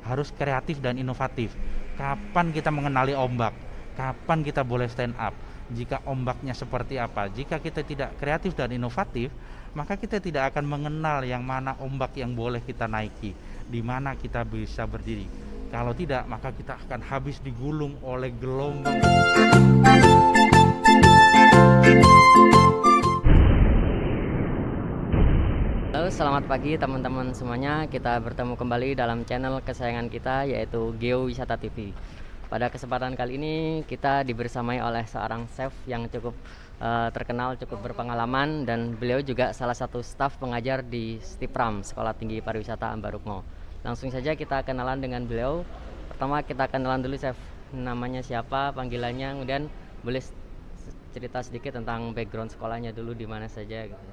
harus kreatif dan inovatif. Kapan kita mengenali ombak? Kapan kita boleh stand up? Jika ombaknya seperti apa? Jika kita tidak kreatif dan inovatif, maka kita tidak akan mengenal yang mana ombak yang boleh kita naiki, di mana kita bisa berdiri. Kalau tidak, maka kita akan habis digulung oleh gelombang. Halo, selamat pagi teman-teman semuanya. Kita bertemu kembali dalam channel kesayangan kita, yaitu Geowisata TV. Pada kesempatan kali ini kita dibersamai oleh seorang chef yang cukup terkenal, cukup berpengalaman, dan beliau juga salah satu staf pengajar di Stipram, Sekolah Tinggi Pariwisata Ambarukmo. Langsung saja kita kenalan dengan beliau. Pertama kita kenalan dulu, chef. Namanya siapa, panggilannya, kemudian boleh cerita sedikit tentang background sekolahnya dulu, di mana saja gitu.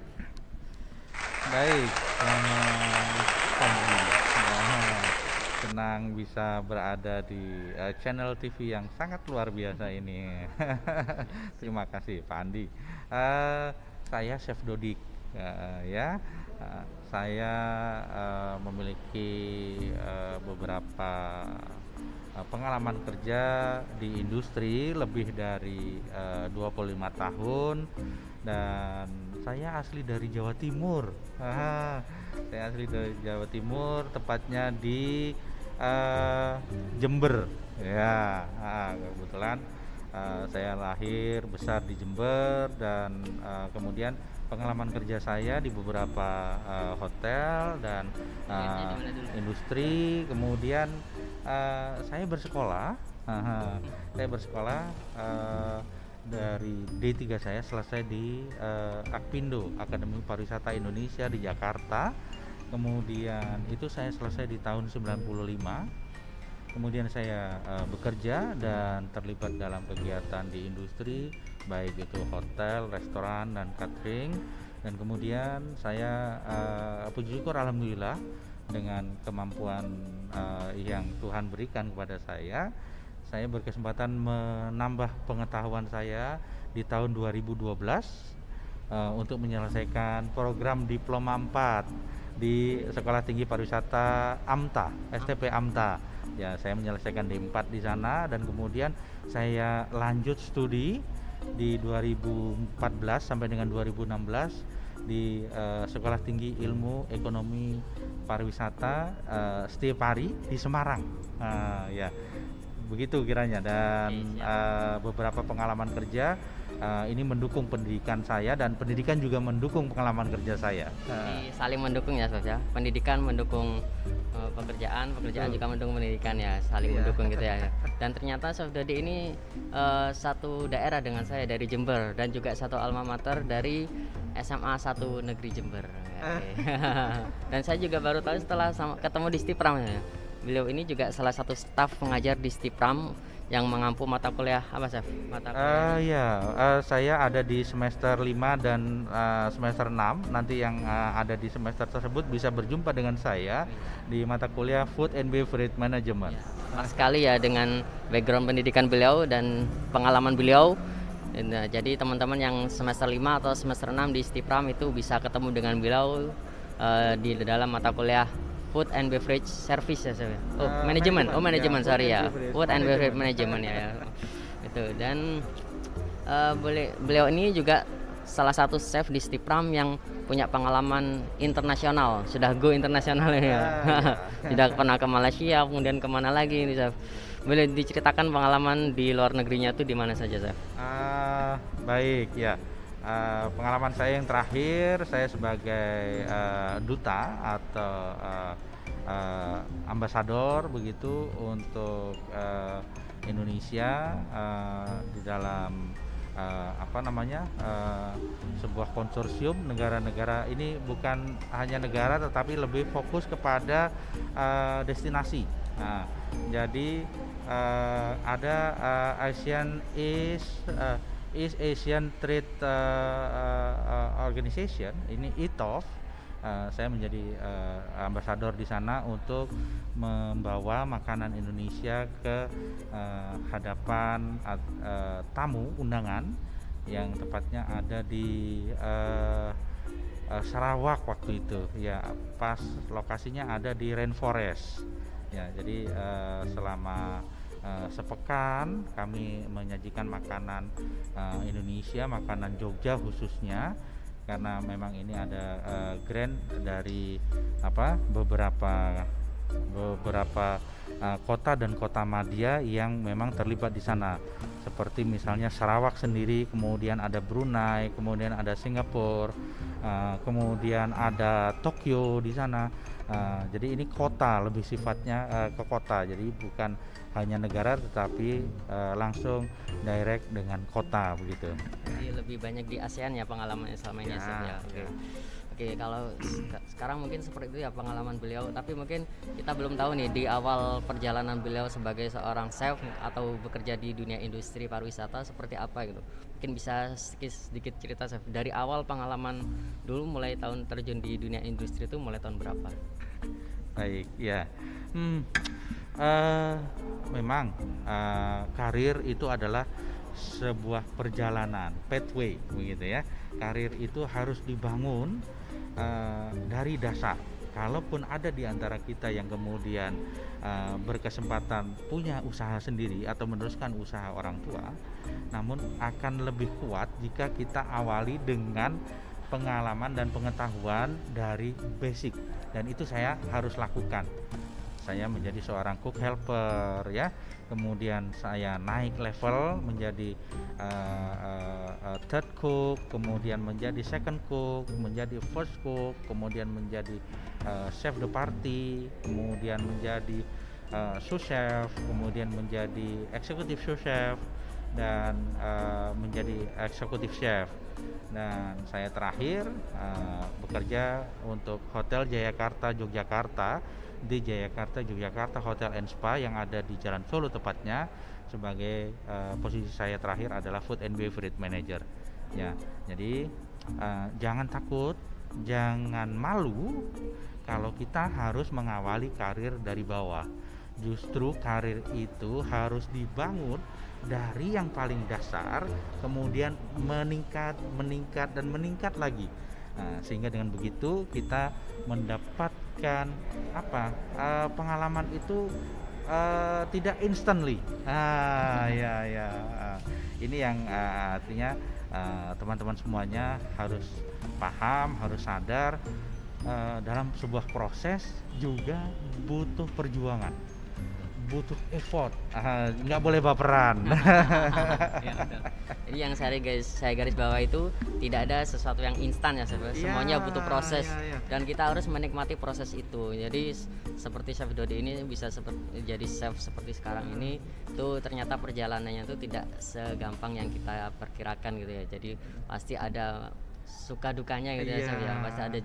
Baik, selamat pagi. Senang bisa berada di channel TV yang sangat luar biasa ini. Terima kasih Pak Andi. Saya Chef Dodik, ya. Saya memiliki beberapa pengalaman kerja di industri lebih dari 25 tahun, dan saya asli dari Jawa Timur. Saya asli dari Jawa Timur, tepatnya di Jember. Ya, kebetulan saya lahir besar di Jember, dan kemudian pengalaman kerja saya di beberapa hotel dan industri. Kemudian saya bersekolah. Saya bersekolah dari D3 saya selesai di Akpindo, Akademi Pariwisata Indonesia di Jakarta. Kemudian itu saya selesai di tahun 95. Kemudian saya bekerja dan terlibat dalam kegiatan di industri, baik itu hotel, restoran, dan catering. Dan kemudian saya puji syukur alhamdulillah dengan kemampuan yang Tuhan berikan kepada saya berkesempatan menambah pengetahuan saya di tahun 2012 untuk menyelesaikan program Diploma 4 di Sekolah Tinggi Pariwisata AMTA, STP AMTA. Ya, saya menyelesaikan D4 di sana, dan kemudian saya lanjut studi di 2014 sampai dengan 2016 di Sekolah Tinggi Ilmu Ekonomi Pariwisata Stipari di Semarang. Ya, begitu kiranya. Dan beberapa pengalaman kerja ini mendukung pendidikan saya, dan pendidikan juga mendukung pengalaman kerja saya. Saling mendukung ya, Sof, ya. Pendidikan mendukung pekerjaan juga mendukung pendidikan, ya, saling mendukung gitu ya. Dan ternyata Sof Dodi ini satu daerah dengan saya, dari Jember, dan juga satu alma mater dari SMA 1 Negeri Jember. Dan saya juga baru tahu setelah ketemu di Stipram, ya. Beliau ini juga salah satu staf pengajar di Stipram yang mengampu mata kuliah apa, Chef? Saya ada di semester 5 dan semester 6. Nanti yang ada di semester tersebut bisa berjumpa dengan saya di mata kuliah Food and Beverage Management. Pas sekali ya dengan background pendidikan beliau dan pengalaman beliau. Nah, jadi teman-teman yang semester 5 atau semester 6 di Stipram itu bisa ketemu dengan beliau di dalam mata kuliah Food and Beverage Service, ya, manajemen. Manajemen, sorry ya. Food and Beverage Management, ya. Itu. Dan beliau ini juga salah satu chef di Stipram yang punya pengalaman internasional, sudah go internasional ya. Sudah pernah ke Malaysia, kemudian kemana lagi ini, chef? Boleh diceritakan pengalaman di luar negerinya itu di mana saja, chef? Baik, ya. Pengalaman saya yang terakhir, saya sebagai duta atau ambasador begitu untuk Indonesia di dalam sebuah konsorsium negara-negara. Ini bukan hanya negara, tetapi lebih fokus kepada destinasi. Jadi ada East Asian Trade Organization, ini ITOF. Saya menjadi ambasador di sana untuk membawa makanan Indonesia ke hadapan tamu undangan yang tepatnya ada di Sarawak waktu itu. Ya, pas lokasinya ada di Rainforest. Ya, jadi selama sepekan kami menyajikan makanan Indonesia, makanan Jogja khususnya, karena memang ini ada grant dari beberapa beberapa kota dan kota madya yang memang terlibat di sana, seperti misalnya Sarawak sendiri, kemudian ada Brunei, kemudian ada Singapura, kemudian ada Tokyo di sana. Jadi ini kota, lebih sifatnya ke kota, jadi bukan hanya negara tetapi langsung direct dengan kota begitu. Jadi lebih banyak di ASEAN ya pengalamannya selama ini ya, Chef, ya. Oke. Oke, kalau sekarang mungkin seperti itu ya pengalaman beliau, tapi mungkin kita belum tahu nih di awal perjalanan beliau sebagai seorang chef atau bekerja di dunia industri pariwisata seperti apa gitu. Mungkin bisa sedikit cerita, Chef, dari awal pengalaman dulu mulai tahun terjun di dunia industri itu mulai tahun berapa? Baik, ya. Memang karir itu adalah sebuah perjalanan, pathway begitu ya. Karir itu harus dibangun dari dasar. Kalaupun ada di antara kita yang kemudian berkesempatan punya usaha sendiri atau meneruskan usaha orang tua, namun akan lebih kuat jika kita awali dengan pengalaman dan pengetahuan dari basic, dan itu saya harus lakukan. Saya menjadi seorang cook helper ya, kemudian saya naik level menjadi third cook, kemudian menjadi second cook, menjadi first cook, kemudian menjadi chef de partie, kemudian menjadi sous chef, kemudian menjadi executive sous chef, dan menjadi executive chef. Dan saya terakhir bekerja untuk Hotel Jayakarta Yogyakarta, di Jayakarta Yogyakarta Hotel and Spa yang ada di Jalan Solo tepatnya, sebagai posisi saya terakhir adalah Food and Beverage Manager. Ya, jadi jangan takut, jangan malu kalau kita harus mengawali karir dari bawah. Justru karir itu harus dibangun dari yang paling dasar, kemudian meningkat dan meningkat lagi. Sehingga dengan begitu kita mendapatkan pengalaman itu tidak instantly. Ini yang artinya teman-teman semuanya harus paham, harus sadar, dalam sebuah proses juga butuh perjuangan, butuh effort, nggak boleh baperan. Ya, jadi yang saya garis bawah itu tidak ada sesuatu yang instan ya, semuanya butuh proses, dan kita harus menikmati proses itu. Jadi seperti Chef Dodi ini bisa jadi chef seperti sekarang ini, itu ternyata perjalanannya itu tidak segampang yang kita perkirakan gitu ya. Jadi pasti ada suka dukanya gitu ya, Chef ya. Pasti ada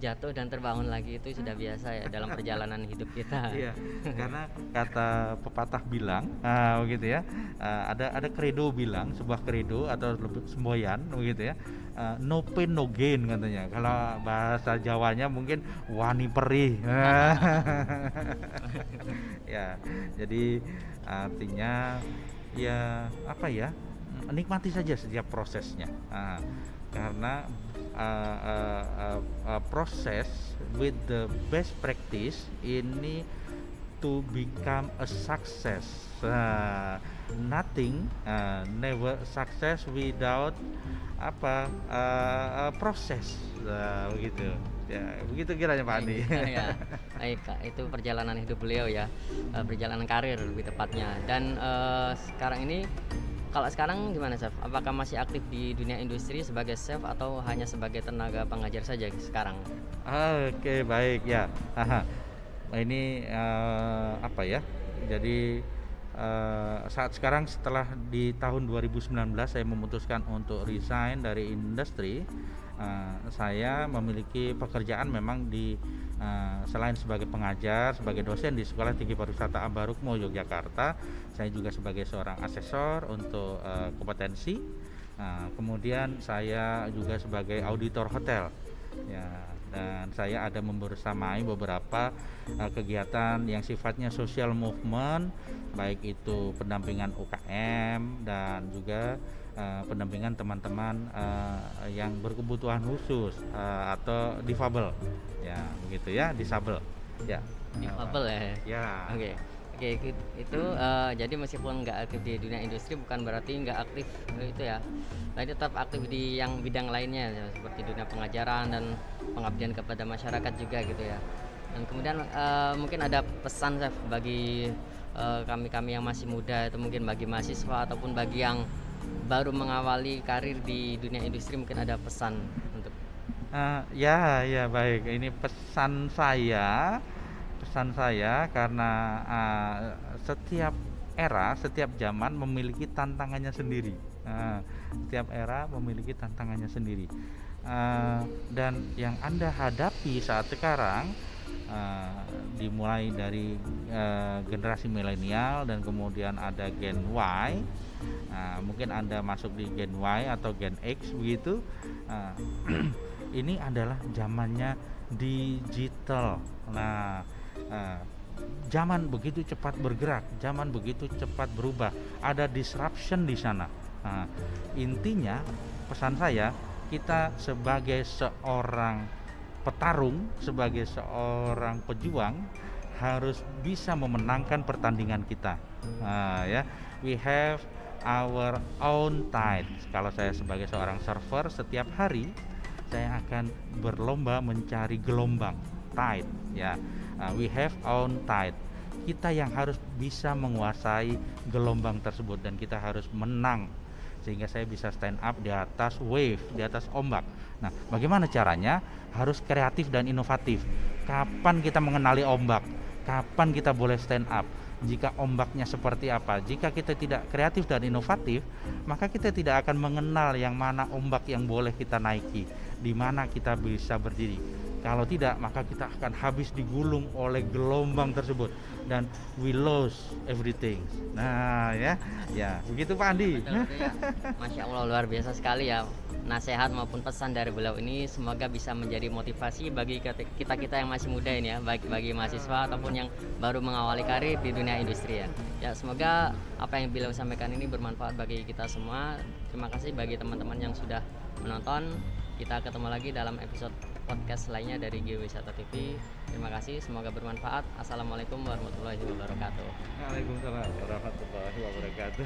jatuh dan terbangun lagi, itu sudah biasa ya dalam perjalanan hidup kita. Iya, karena kata pepatah bilang, begitu ya, ada kredo bilang, sebuah kredo atau lebih semboyan begitu ya, no pain no gain katanya. Kalau bahasa Jawanya mungkin wani perih. Ya, jadi artinya ya nikmati saja setiap prosesnya. Karena proses with the best practice ini to become a success. Nothing never success without proses. Begitu ya, begitu kiranya Pak Andi. Ya, baik Kak, itu perjalanan hidup beliau ya, perjalanan karir lebih tepatnya. Dan sekarang ini, kalau sekarang gimana, Chef? Apakah masih aktif di dunia industri sebagai chef atau hanya sebagai tenaga pengajar saja sekarang? Oke, baik ya. Ini Jadi saat sekarang, setelah di tahun 2019 saya memutuskan untuk resign dari industri. Saya memiliki pekerjaan memang di selain sebagai pengajar, sebagai dosen di Sekolah Tinggi Pariwisata Ambarukmo Yogyakarta, saya juga sebagai seorang asesor untuk kompetensi. Kemudian saya juga sebagai auditor hotel. Ya, dan saya ada membersamai beberapa kegiatan yang sifatnya social movement, baik itu pendampingan UKM dan juga pendampingan teman-teman yang berkebutuhan khusus atau difabel, ya begitu ya, disabel, ya. Difabel ya. Ya. Oke. Oke, itu jadi meskipun nggak aktif di dunia industri bukan berarti nggak aktif itu ya. Tapi tetap aktif di yang bidang lainnya ya, seperti dunia pengajaran dan pengabdian kepada masyarakat juga gitu ya. Dan kemudian mungkin ada pesan Chef bagi kami-kami yang masih muda, itu mungkin bagi mahasiswa ataupun bagi yang baru mengawali karir di dunia industri, mungkin ada pesan untuk Ya, ya baik. Ini pesan saya karena setiap era, setiap zaman memiliki tantangannya sendiri. Setiap era memiliki tantangannya sendiri. Dan yang Anda hadapi saat sekarang dimulai dari generasi milenial dan kemudian ada Gen Y. Mungkin Anda masuk di Gen Y atau Gen X begitu. Ini adalah zamannya digital. Zaman begitu cepat bergerak, zaman begitu cepat berubah, ada disruption di sana. Intinya pesan saya, kita sebagai seorang petarung, sebagai seorang pejuang harus bisa memenangkan pertandingan kita. Ya, we have our own tide. Kalau saya sebagai seorang surfer, setiap hari saya akan berlomba mencari gelombang tide, ya. We have own tide. Kita yang harus bisa menguasai gelombang tersebut dan kita harus menang sehingga saya bisa stand up di atas wave, di atas ombak. Nah, bagaimana caranya? Harus kreatif dan inovatif. Kapan kita mengenali ombak? Kapan kita boleh stand up? Jika ombaknya seperti apa? Jika kita tidak kreatif dan inovatif, maka kita tidak akan mengenal yang mana ombak yang boleh kita naiki, di mana kita bisa berdiri. Kalau tidak, maka kita akan habis digulung oleh gelombang tersebut dan we lose everything. Nah, ya begitu Pak Andi. Betul, ya. Masya Allah, luar biasa sekali ya nasihat maupun pesan dari beliau ini. Semoga bisa menjadi motivasi bagi kita yang masih muda ini ya, baik bagi mahasiswa ataupun yang baru mengawali karir di dunia industri ya. Ya, semoga apa yang beliau sampaikan ini bermanfaat bagi kita semua. Terima kasih bagi teman-teman yang sudah menonton. Kita ketemu lagi dalam episode podcast lainnya dari Geowisata TV. Terima kasih, semoga bermanfaat. Assalamualaikum warahmatullahi wabarakatuh. Waalaikumsalam warahmatullahi wabarakatuh.